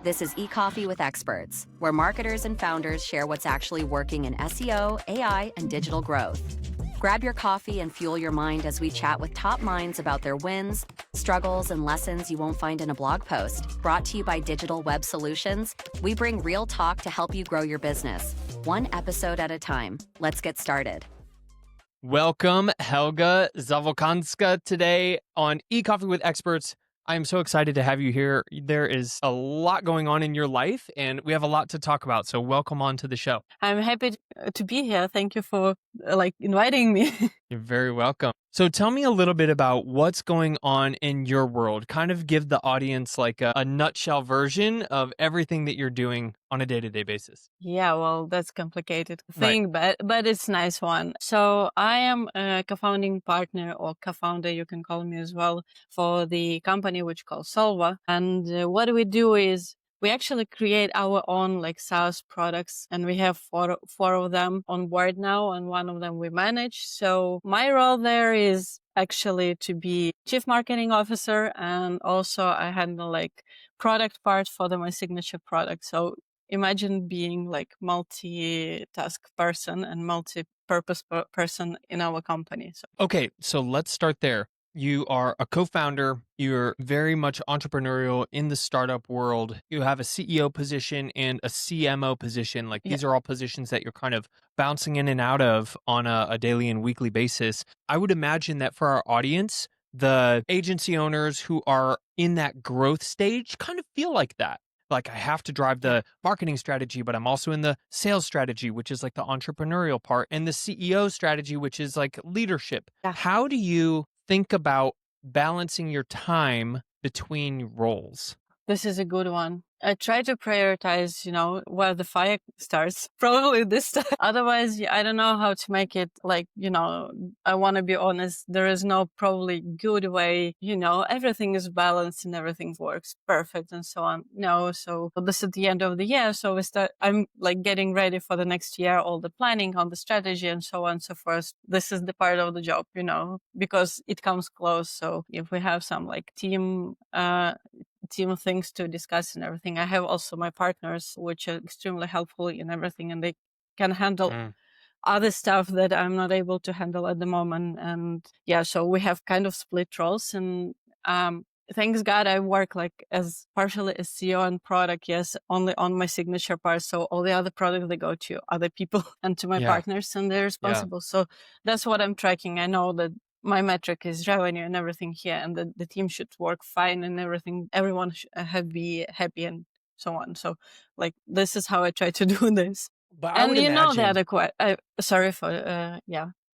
This is eCoffee with Experts, where marketers and founders share what's actually working in SEO, AI, and digital growth. Grab your coffee and fuel your mind as we chat with top minds about their wins, struggles, and lessons you won't find in a blog post. Brought to you by Digital Web Solutions, we bring real talk to help you grow your business, one episode at a time. Let's get started. Welcome, Helga Zabalkanska, today on eCoffee with Experts. I am so excited to have you here. There is a lot going on in your life, and we have a lot to talk about. So welcome on to the show. I'm happy to be here. Thank you for inviting me. You're very welcome. So tell me a little bit about what's going on in your world. Kind of give the audience like a nutshell version of everything that you're doing on a day-to-day basis. Yeah, well, that's a complicated thing, right. but it's a nice one. So I am a co-founding partner or co-founder, you can call me as well, for the company which called Solva. And what we do is we actually create our own SaaS products, and we have four of them on board now, and one of them we manage. So my role there is actually to be chief marketing officer, and also I handle product part for my signature product. So imagine being multitask person and multi-purpose person in our company. Okay, so let's start there. You are a co-founder. You're very much entrepreneurial in the startup world. You have a CEO position and a CMO position. These are all positions that you're kind of bouncing in and out of on a daily and weekly basis. I would imagine that for our audience, the agency owners who are in that growth stage kind of feel like that. I have to drive the marketing strategy, but I'm also in the sales strategy, which is the entrepreneurial part, and the CEO strategy, which is leadership. Yeah. How do you think about balancing your time between roles? This is a good one. I try to prioritize, where the fire starts, probably this time. Otherwise, I don't know how to make it I want to be honest. There is no probably good way, everything is balanced and everything works perfect and so on. No. So this is the end of the year. So I'm getting ready for the next year, all the planning on the strategy and so on and so forth. This is the part of the job, because it comes close. So if we have some team things to discuss and everything. I have also my partners, which are extremely helpful in everything, and they can handle other stuff that I'm not able to handle at the moment. And so we have kind of split roles. And thanks God, I work as partially as CEO and product, only on my signature part. So all the other products, they go to other people and to my partners, and they're responsible. So that's what I'm tracking. I know that my metric is revenue and everything here, and the team should work fine and everything. Everyone should be happy and so on. So this is how I try to do this. But I would imagine... sorry for,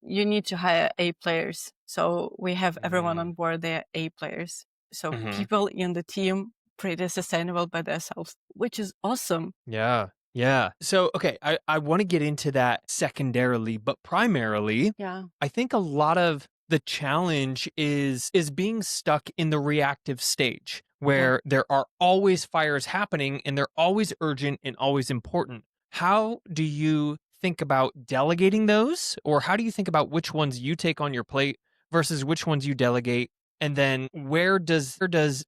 you need to hire A players. So we have everyone on board, they're A players. So people in the team pretty sustainable by themselves, which is awesome. Yeah. So, okay, I want to get into that secondarily, but primarily, I think a lot of the challenge is being stuck in the reactive stage where there are always fires happening and they're always urgent and always important. How do you think about delegating those? Or how do you think about which ones you take on your plate versus which ones you delegate? And then where does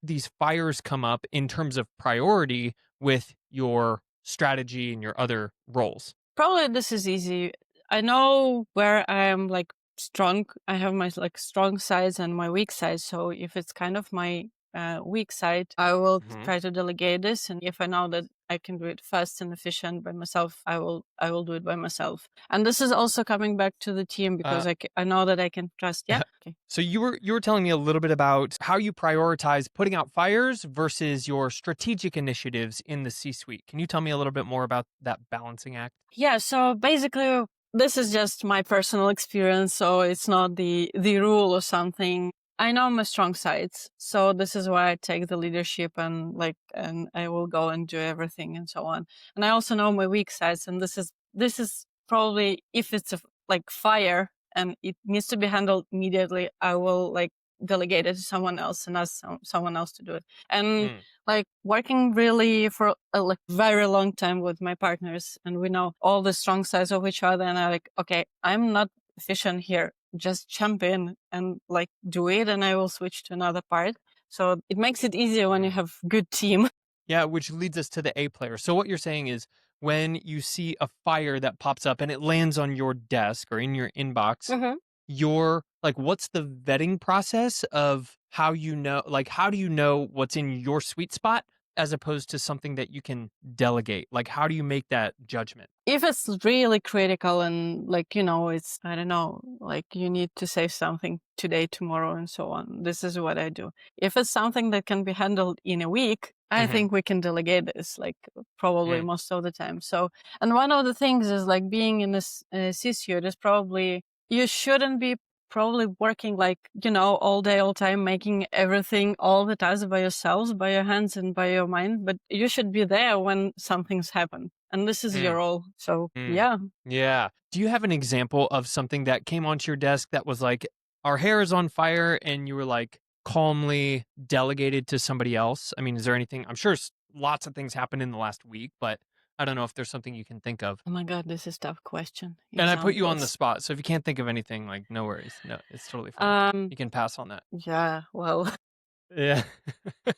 these fires come up in terms of priority with your strategy and your other roles? Probably this is easy. I know where I am strong. I have my strong sides and my weak sides. So if it's kind of my weak side, I will try to delegate this. And if I know that I can do it fast and efficient by myself, I will do it by myself. And this is also coming back to the team because I know that I can trust. Yeah. Okay. So you were telling me a little bit about how you prioritize putting out fires versus your strategic initiatives in the C-suite. Can you tell me a little bit more about that balancing act? Yeah. So basically, this is just my personal experience, so it's not the rule or something. I know my strong sides, so this is why I take the leadership and I will go and do everything and so on. And I also know my weak sides, and this is probably if it's a fire and it needs to be handled immediately, I will delegate it to someone else and ask someone else to do it. And working really for a very long time with my partners, and we know all the strong sides of each other, and I'm okay, I'm not efficient here. Just jump in and do it, and I will switch to another part. So it makes it easier when you have good team. Yeah, which leads us to the A player. So what you're saying is when you see a fire that pops up and it lands on your desk or in your inbox, Mm-hmm. you're like, what's the vetting process of how you know, like, how do you know what's in your sweet spot as opposed to something that you can delegate? Like, how do you make that judgment? If it's really critical and like, it's, I don't know, like you need to save something today, tomorrow, and so on. This is what I do. If it's something that can be handled in a week, I Mm-hmm. think we can delegate this, like probably Mm, most of the time. So, and one of the things is like being in this C-suite is probably, you shouldn't be probably working like, all day, all time, making everything, all the tasks by yourselves, by your hands and by your mind, but you should be there when something's happened. And this is your mm, role. So mm. yeah. Yeah. Do you have an example of something that came onto your desk that was like, our hair is on fire, and you were like calmly delegated to somebody else? I mean, is there anything? I'm sure lots of things happened in the last week, but I don't know if there's something you can think of. Oh my God, this is tough question. And I put you on the Examples. spot. So if you can't think of anything, like, no worries. No, it's totally fine. Um, You can pass on that. yeah, well, Yeah.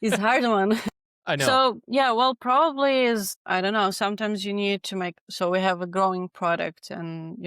it's a hard one. I know. So yeah, well, probably is, I don't know. Sometimes you need to make, so we have a growing product and,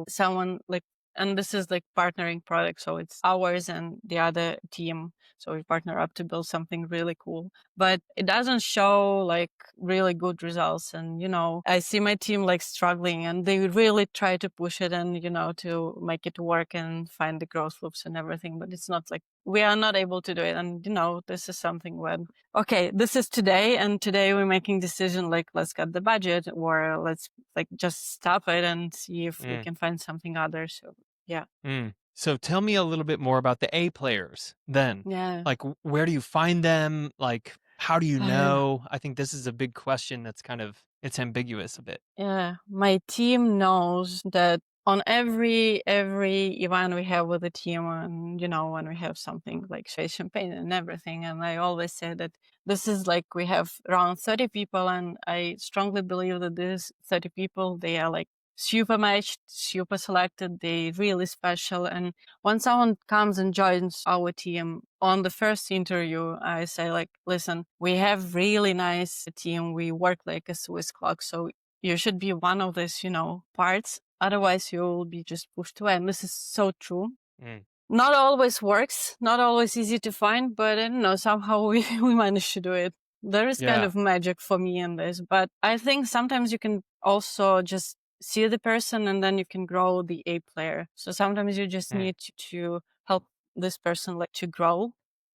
someone like, and this is like partnering product. So it's ours and the other team. So we partner up to build something really cool, but it doesn't show like really good results. And, I see my team like struggling and they really try to push it and, to make it work and find the growth loops and everything, but it's not like we are not able to do it. And, this is something when, okay, this is today, and today we're making decision like let's cut the budget or let's like just stop it and see if we Mm, can find something other. So yeah. mm. So tell me a little bit more about the A players then. Yeah. Like, where do you find them? Like, how do you know? I think this is a big question that's kind of, it's ambiguous a bit. Yeah, my team knows that on every event we have with the team, and when we have something like shake champagne and everything, and I always say that this is like we have around 30 people, and I strongly believe that these 30 people, they are like super matched, super selected, they really special. And when someone comes and joins our team on the first interview, I say like, listen, we have really nice team. We work like a Swiss clock. So you should be one of these, parts. Otherwise you'll be just pushed away. And this is so true. Mm, Not always works, not always easy to find, but I don't know, somehow we managed to do it. There is kind yeah. of magic for me in this, but I think sometimes you can also just see the person and then you can grow the A player. So sometimes you just Mm, need to help this person like to grow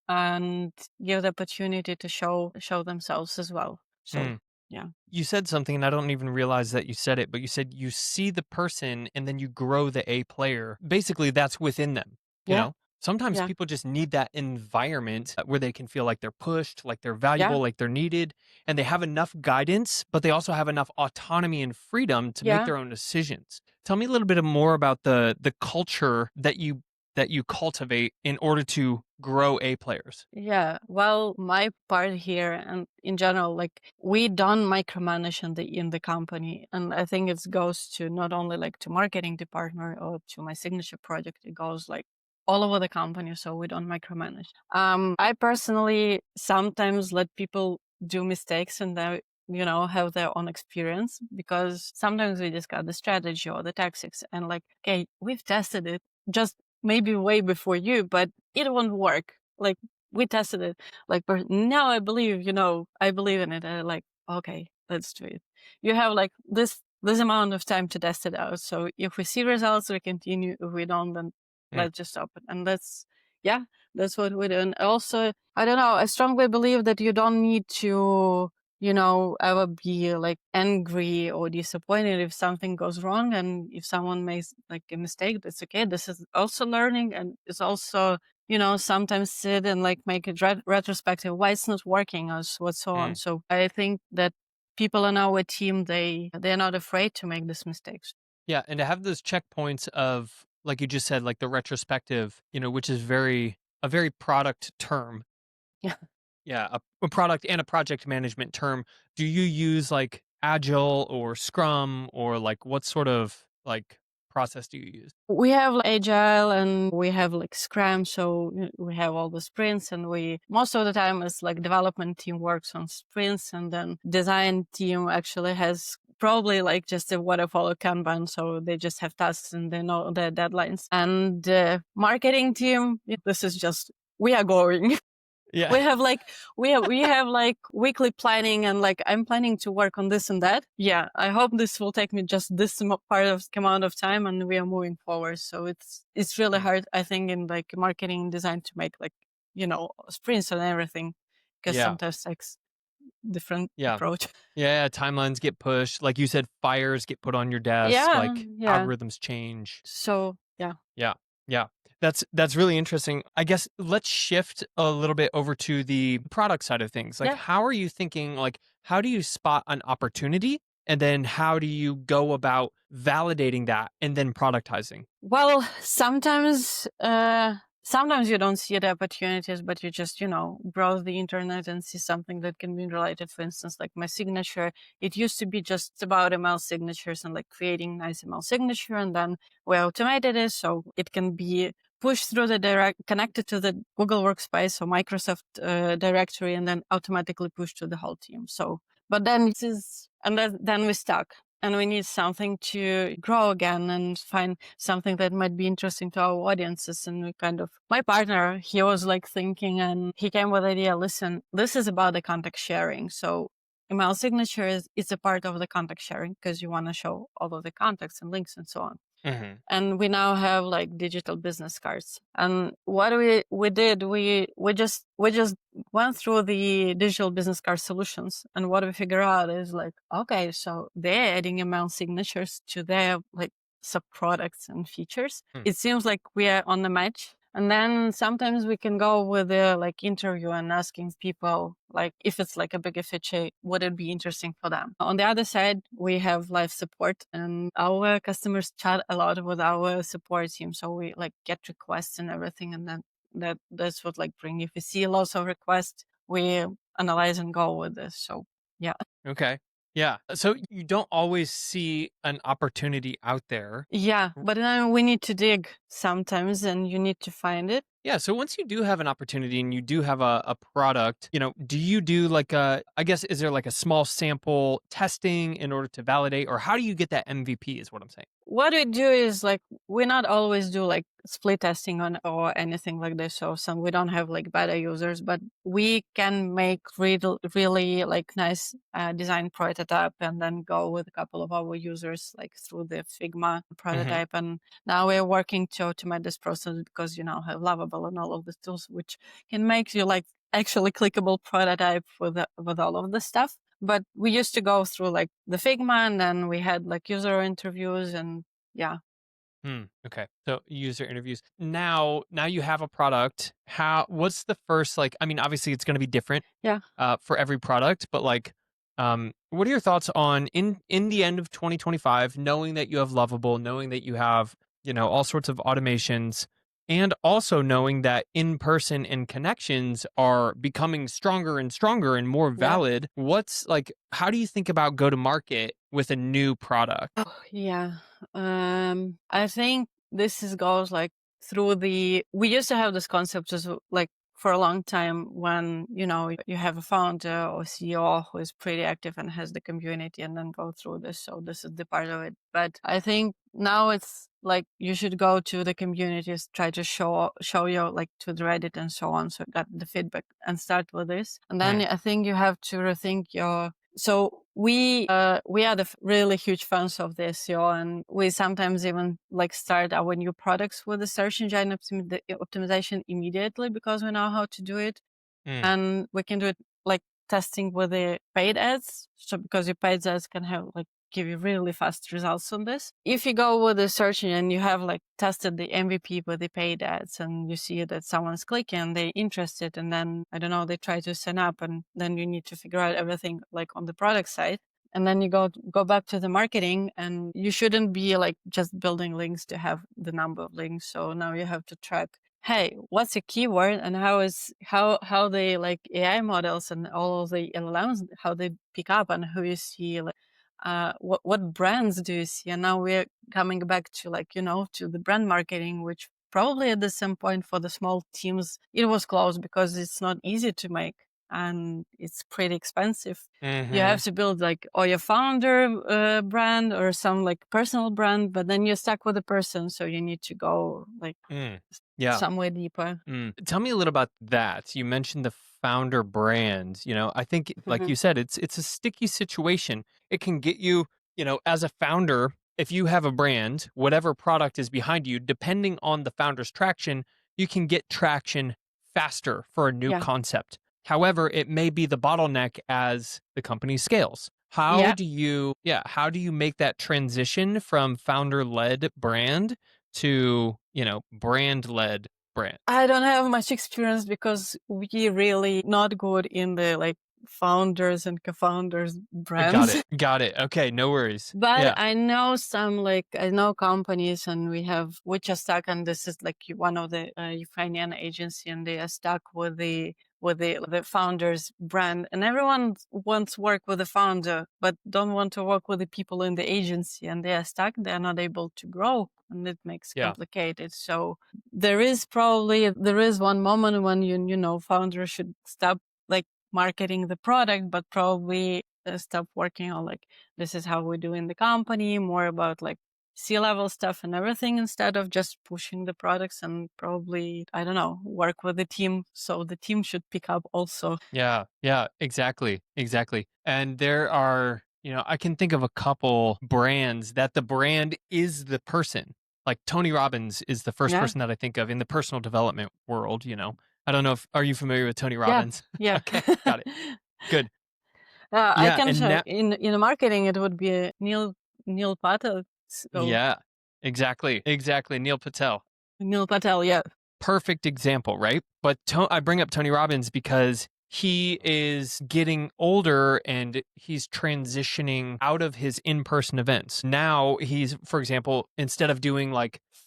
and give the opportunity to show themselves as well. So mm. yeah. You said something, and I don't even realize that you said it, but you said you see the person and then you grow the A player. Basically, that's within them, you Yeah. know? Sometimes Yeah. people just need that environment where they can feel like they're pushed, like they're Yeah. valuable, like they're needed, and they have enough guidance, but they also have enough autonomy and freedom to make Yeah. their own decisions. Tell me a little bit more about the culture that you cultivate in order to grow A players. Yeah, well, my part here and in general, like we don't micromanage in the company, and I think it goes to not only like to marketing department or to my signature project. It goes like all over the company, so we don't micromanage. I personally sometimes let people do mistakes and they have their own experience because sometimes we discuss the strategy or the tactics and like, okay, we've tested it just maybe way before you, but it won't work. Like we tested it. Like, but now I believe, I believe in it. And I'm like, okay, let's do it. You have like this amount of time to test it out. So if we see results, we continue. If we don't, then Mm, let's just stop it. And yeah, that's what we do. And also, I don't know. I strongly believe that you don't need to, ever be like angry or disappointed if something goes wrong. And if someone makes like a mistake, that's okay. This is also learning, and it's also sometimes sit and like make a retrospective, why it's not working or what so on. mm. So I think that people on our team, they're not afraid to make these mistakes. Yeah, and to have those checkpoints of, like you just said, like the retrospective, which is a very product term. Yeah. Yeah, a product and a project management term. Do you use like Agile or Scrum, or like what sort of like process do you use? We have Agile and we have like Scrum. So we have all the sprints, and most of the time it's like development team works on sprints, and then design team actually has probably like just a waterfall Kanban. So they just have tasks and they know their deadlines. And marketing team, this is just, we are going. Yeah. We have like weekly planning, and like I'm planning to work on this and that. Yeah, I hope this will take me just this part of amount of time, and we are moving forward. So it's really hard, I think, in like marketing and design to make like sprints and everything, because sometimes like different approach. Yeah, timelines get pushed. Like you said, fires get put on your desk. Like algorithms change. So yeah. Yeah. That's really interesting. I guess let's shift a little bit over to the product side of things. Like, how are you thinking? Like, how do you spot an opportunity? And then how do you go about validating that and then productizing? Well, sometimes you don't see the opportunities, but you just, browse the internet and see something that can be related. For instance, like my signature, it used to be just about email signatures and like creating nice email signature. And then we automated it. So it can be pushed through the connected to the Google Workspace or Microsoft directory, and then automatically pushed to the whole team. So, but then then we're stuck. And we need something to grow again and find something that might be interesting to our audiences. And my partner, he was like thinking, and he came with the idea, listen, this is about the contact sharing. So email signature is a part of the contact sharing, because you want to show all of the contacts and links and so on. Mm-hmm. And we now have like digital business cards. And what we did, we just went through the digital business card solutions. And what we figure out is like, okay, so they're adding email signatures to their like sub products and features. It seems like we are on the match. And then sometimes we can go with a like interview and asking people like if it's like a bigger feature, would it be interesting for them? On the other side, we have live support, and our customers chat a lot with our support team. So we like get requests and everything, and then that's what like bring. If we see lots of requests, we analyze and go with this. So yeah. Okay. Yeah. So you don't always see an opportunity out there. Yeah. But then we need to dig sometimes, and you need to find it. Yeah. So once you do have an opportunity and you do have a product, do you do like is there like a small sample testing in order to validate, or how do you get that MVP is what I'm saying? What we do is like, we not always do like split testing or anything like this. So we don't have like beta users, but we can make really like nice design prototype, and then go with a couple of our users like through the Figma prototype. Mm-hmm. And now we're working to automate this process, because you now have Lovable and all of the tools, which can make you like actually clickable prototype with all of the stuff. But we used to go through like the Figma, and then we had like user interviews, and yeah. Okay. So user interviews. Now you have a product. What's the first, like, I mean, obviously it's going to be different for every product, but like, what are your thoughts on in the end of 2025, knowing that you have Lovable, knowing that you have, all sorts of automations, and also knowing that in-person and connections are becoming stronger and stronger and more valid. What's like, how do you think about go to market with a new product? Oh, yeah. I think goes like through we used to have this concept just like for a long time, when, you have a founder or CEO who is pretty active and has the community, and then go through this. So this is the part of it. But I think now it's like, you should go to the communities, try to show you like to the Reddit and so on. So get the feedback and start with this. And then I think you have to rethink so we are the really huge fans of the SEO, and we sometimes even like start our new products with the search engine optimization immediately, because we know how to do it. And we can do it like testing with the paid ads. So because your paid ads can have like give you really fast results on this. If you go with the search engine, you have like tested the MVP with the paid ads, and you see that someone's clicking, they're interested, and then, I don't know, they try to sign up, and then you need to figure out everything like on the product side. And then you go back to the marketing, and you shouldn't be like just building links to have the number of links. So now you have to track, hey, what's a keyword, and how they like AI models and all of the LLMs, how they pick up, and who you see like what brands do you see? And now we're coming back to to the brand marketing, which probably at the same point for the small teams, it was close because it's not easy to make and it's pretty expensive. You have to build or your founder brand or some personal brand, but then you're stuck with a person. So you need to go somewhere deeper. Tell me a little about that. You mentioned the founder brand. I think, like you said, it's a sticky situation. It can get you, as a founder, if you have a brand, whatever product is behind you, depending on the founder's traction, you can get traction faster for a new concept. However, it may be the bottleneck as the company scales. How do you make that transition from founder-led brand to, brand-led brand? I don't have much experience because we really not good in the founders and co-founders brands. Got it. Okay, no worries. But I know some I know companies and which are stuck, and this is one of the Ukrainian agency, and they are stuck with the founder's brand, and everyone wants to work with the founder but don't want to work with the people in the agency, and they are stuck. They are not able to grow, and it makes it complicated. So there is one moment when founder should stop marketing the product, but probably stop working on this is how we do in the company, more about C-level stuff and everything, instead of just pushing the products, and probably, I don't know, work with the team. So the team should pick up also. Yeah, exactly. And there are, I can think of a couple brands that the brand is the person. Like Tony Robbins is the first person that I think of in the personal development world, I don't know are you familiar with Tony Robbins? Yeah. Okay, got it. Good. I can show in marketing, it would be Neil Patel. So. Yeah, exactly. Neil Patel. Yeah. Perfect example, right? But I bring up Tony Robbins because he is getting older and he's transitioning out of his in-person events. Now he's, for example, instead of doing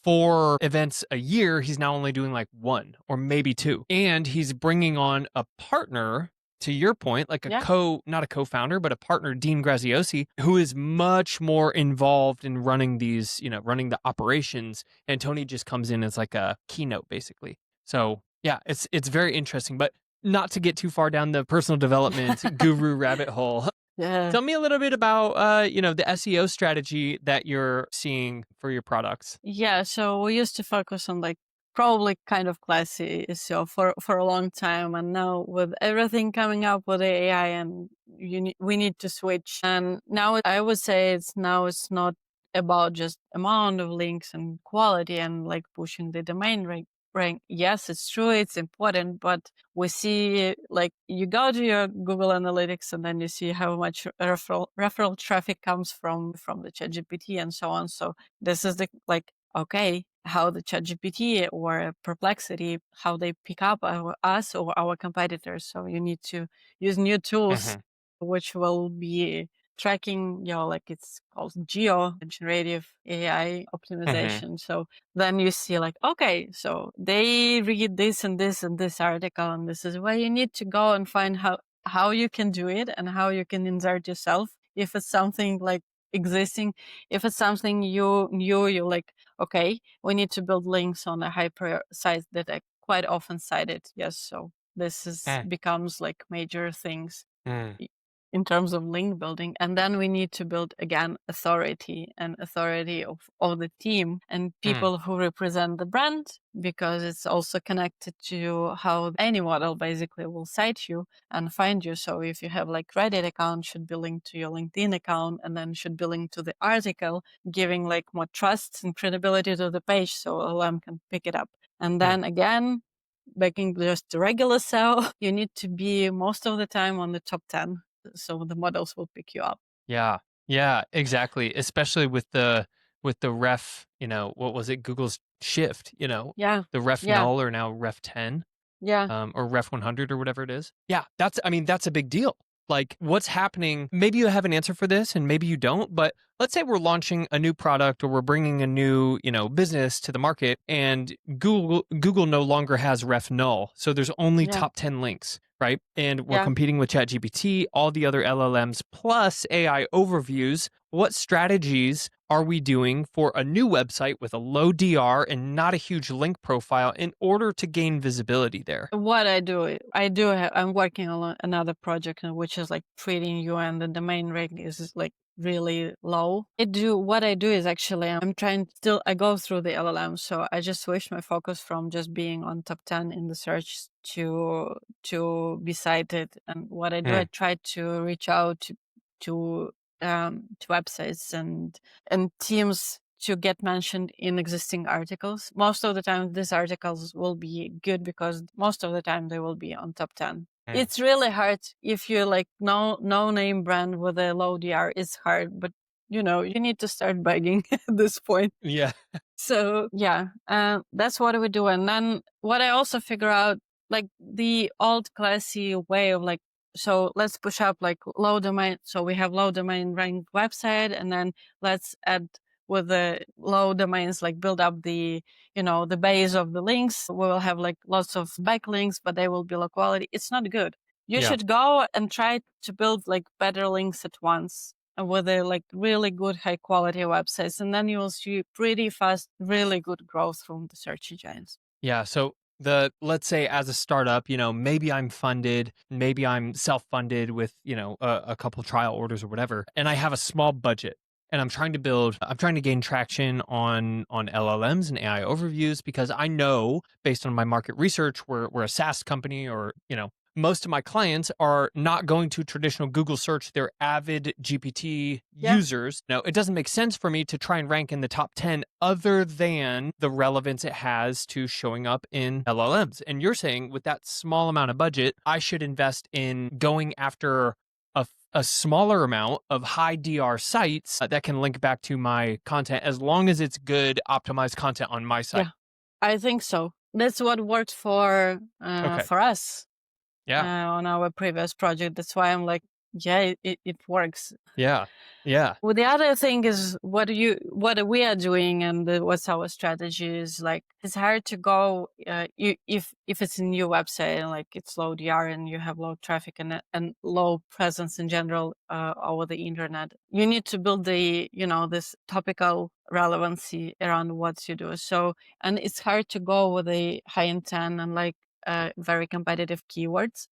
4 events a year, he's now only doing 1 or maybe 2. And he's bringing on a partner, to your point, not a co-founder, but a partner, Dean Graziosi, who is much more involved in running these, running the operations. And Tony just comes in as a keynote, basically. So yeah, it's very interesting, but not to get too far down the personal development guru rabbit hole. Yeah. Tell me a little bit about, the SEO strategy that you're seeing for your products. Yeah. So we used to focus on probably kind of classy SEO for a long time. And now with everything coming up with AI, and we need to switch. And now I would say it's not about just amount of links and quality and pushing the domain rank. Yes, it's true, it's important, but we see you go to your Google Analytics and then you see how much referral traffic comes from the ChatGPT and so on. So this is okay, how the ChatGPT or Perplexity, how they pick up us or our competitors. So you need to use new tools, which will be tracking it's called generative AI optimization. So then you see okay, so they read this and this and this article, and this is where you need to go and find how you can do it and how you can insert yourself. If it's something existing, if it's something you're okay, we need to build links on a hyper sites that are quite often cited. Yes, so this becomes major things in terms of link building. And then we need to build again authority of the team and people who represent the brand, because it's also connected to how any model basically will cite you and find you. So if you have Reddit account, should be linked to your LinkedIn account, and then should be linked to the article, giving more trust and credibility to the page so LM can pick it up. And then again, making just a regular SEO, you need to be most of the time on the top 10. So the models will pick you up. Yeah, exactly. Especially with the ref, what was it? Google's shift, the ref null or now ref 10. Yeah. Or ref 100 or whatever it is. Yeah. That's a big deal. What's happening, maybe you have an answer for this and maybe you don't, but let's say we're launching a new product or we're bringing a new, business to the market, and Google no longer has ref null. So there's only top 10 links. right? And we're competing with ChatGPT, all the other LLMs, plus AI overviews. What strategies are we doing for a new website with a low DR and not a huge link profile in order to gain visibility there? What I'm working on another project, which is like treating you, and the domain rank is like really low. What I do is actually I'm trying still I go through the LLM, so I just switch my focus from just being on top 10 in the search to be cited. And what I do, I try to reach out to websites and teams to get mentioned in existing articles. Most of the time, these articles will be good because most of the time they will be on top 10. It's really hard if you like no name brand with a low DR. It's hard, but you need to start begging at this point. Yeah. So yeah, that's what we do. And then what I also figure out, like the old classy way of like, so let's push up like low domain. So we have low domain rank website, and then let's add with the low domains, like build up the base of the links. We will have like lots of backlinks, but they will be low quality. It's not good. You should go and try to build like better links at once with a like really good high quality websites. And then you will see pretty fast, really good growth from the search engines. Yeah. So let's say as a startup, maybe I'm funded, maybe I'm self-funded with, a couple trial orders or whatever, and I have a small budget. And I'm trying to gain traction on LLMs and AI overviews because I know based on my market research, we're a SaaS company, or, most of my clients are not going to traditional Google search. They're avid GPT users. Now, it doesn't make sense for me to try and rank in the top 10 other than the relevance it has to showing up in LLMs. And you're saying with that small amount of budget, I should invest in going after a smaller amount of high DR sites that can link back to my content as long as it's good, optimized content on my site. Yeah, I think so. That's what worked for us. Yeah. On our previous project. That's why I'm like, yeah, it works. Yeah. Yeah. Well, the other thing is what we are doing, and what's our strategy is like. It's hard to go if it's a new website and like it's low DR and you have low traffic and low presence in general over the internet. You need to build the this topical relevancy around what you do. So, and it's hard to go with a high intent and like very competitive keywords.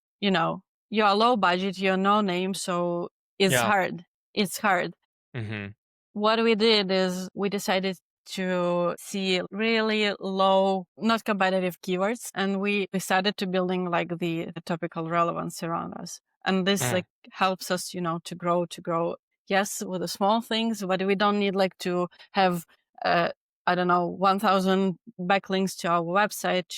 You're low budget, you're no name, so it's hard. It's hard. Mm-hmm. What we did is we decided to see really low, not competitive keywords, and we started to building like the topical relevance around us. And this like helps us, to grow. Yes, with the small things, but we don't need like to have 1,000 backlinks to our website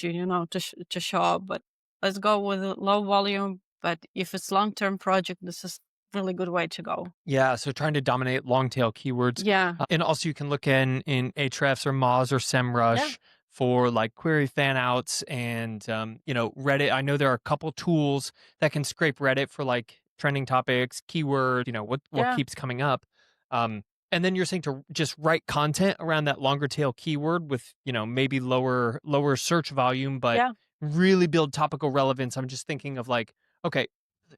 to show up. But let's go with a low volume. But if it's long-term project, this is really good way to go. Yeah, so trying to dominate long tail keywords. Yeah. And also you can look in Ahrefs or Moz or SEMrush for like query fan outs and Reddit. I know there are a couple tools that can scrape Reddit for like trending topics, keywords, what keeps coming up. And then you're saying to just write content around that longer tail keyword with, maybe lower search volume, but really build topical relevance. I'm just thinking of like, okay,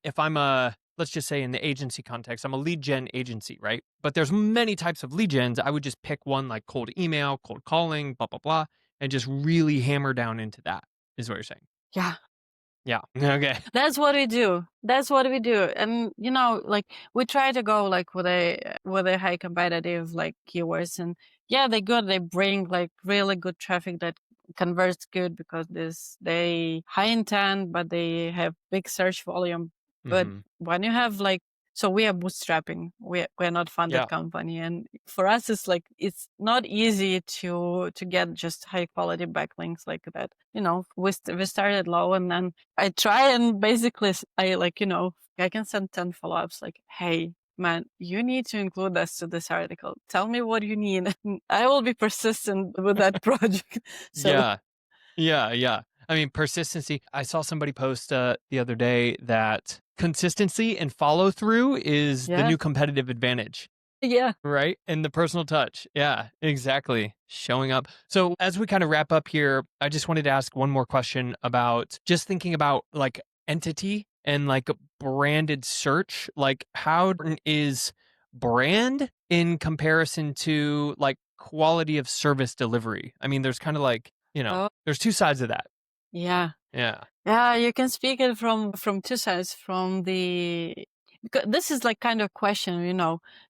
if I'm let's just say in the agency context, I'm a lead gen agency, right? But there's many types of lead gens. I would just pick one like cold email, cold calling, blah, blah, blah, and just really hammer down into that is what you're saying. Yeah. Yeah. Okay. That's what we do. And, like we try to go like with a high competitive like keywords, and they're good. They bring like really good traffic that converts good because they high intent, but they have big search volume. But when you have like, so we are bootstrapping, we're not funded company. And for us, it's like, it's not easy to get just high quality backlinks like that. We started low, and then I try and basically I can send 10 follow-ups like, hey, man, you need to include us to this article. Tell me what you need. I will be persistent with that project. So Yeah. I mean, persistency. I saw somebody post the other day that consistency and follow through is the new competitive advantage. Yeah. Right. And the personal touch. Yeah, exactly. Showing up. So as we kind of wrap up here, I just wanted to ask one more question about just thinking about like entity and like a branded search, like how important is brand in comparison to like quality of service delivery? I mean, there's kind of like, Oh, there's two sides of that. yeah. Yeah. Yeah, you can speak it from two sides. From the because this is like kind of question,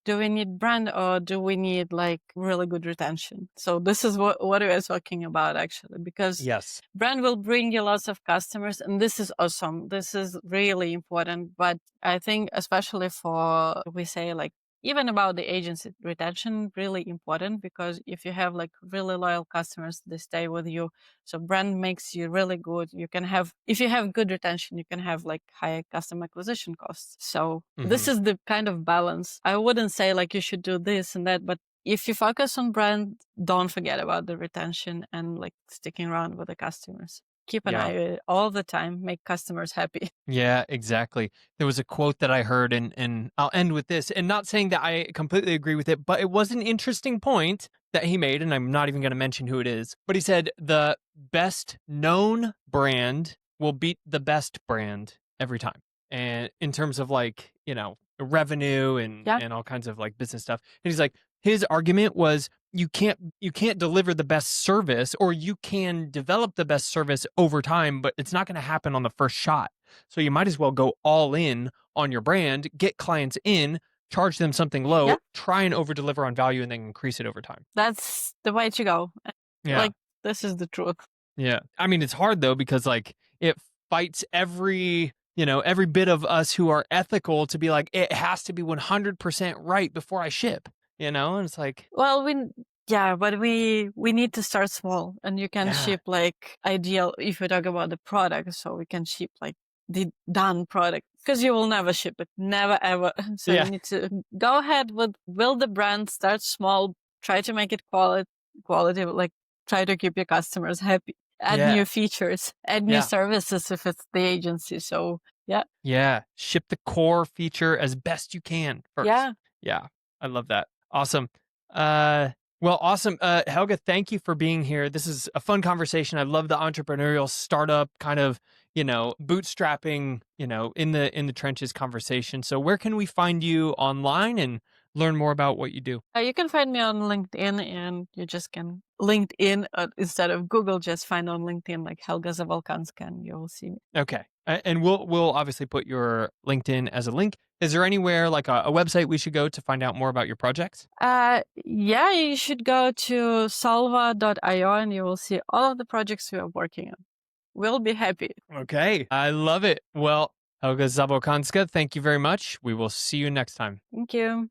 do we need brand or do we need like really good retention? So this is what we are talking about actually, because Yes. brand will bring you lots of customers, and this is awesome. This is really important. But I think especially for we say like even about the agency retention, really important, because if you have like really loyal customers, they stay with you. So brand makes you really good. You can have, if you have good retention, you can have like higher customer acquisition costs. So this is the kind of balance. I wouldn't say like you should do this and that, but if you focus on brand, don't forget about the retention and like sticking around with the customers. Keep an eye on it all the time, make customers happy. Yeah, exactly. There was a quote that I heard, and I'll end with this, and not saying that I completely agree with it, but it was an interesting point that he made, and I'm not even going to mention who it is. But he said the best known brand will beat the best brand every time. And in terms of like, revenue and all kinds of like business stuff. And he's like, his argument was you can't deliver the best service, or you can develop the best service over time, but it's not going to happen on the first shot. So you might as well go all in on your brand, get clients in, charge them something low, try and over deliver on value, and then increase it over time. That's the way to go. Yeah. Like, this is the truth. Yeah. I mean, it's hard though, because like it fights every bit of us who are ethical to be like, it has to be 100% right before I ship, and it's like, well, but we need to start small, and you can ship like ideal if we talk about the product. So we can ship like the done product, because you will never ship it, never ever. So you need to go ahead with build the brand, start small, try to make it quality, like try to keep your customers happy, add new features, add new services if it's the agency. So yeah, ship the core feature as best you can first. Yeah, I love that. Awesome. Well, awesome. Helga, thank you for being here. This is a fun conversation. I love the entrepreneurial startup kind of, bootstrapping, in the trenches conversation. So where can we find you online and learn more about what you do? You can find me on LinkedIn, and you just can LinkedIn instead of Google, just find on LinkedIn like Helga Zabalkanska, and you will see me. Okay. And we'll obviously put your LinkedIn as a link. Is there anywhere like a website we should go to find out more about your projects? Yeah, you should go to solva.io, and you will see all of the projects we are working on. We'll be happy. Okay. I love it. Well, Helga Zabalkanska, thank you very much. We will see you next time. Thank you.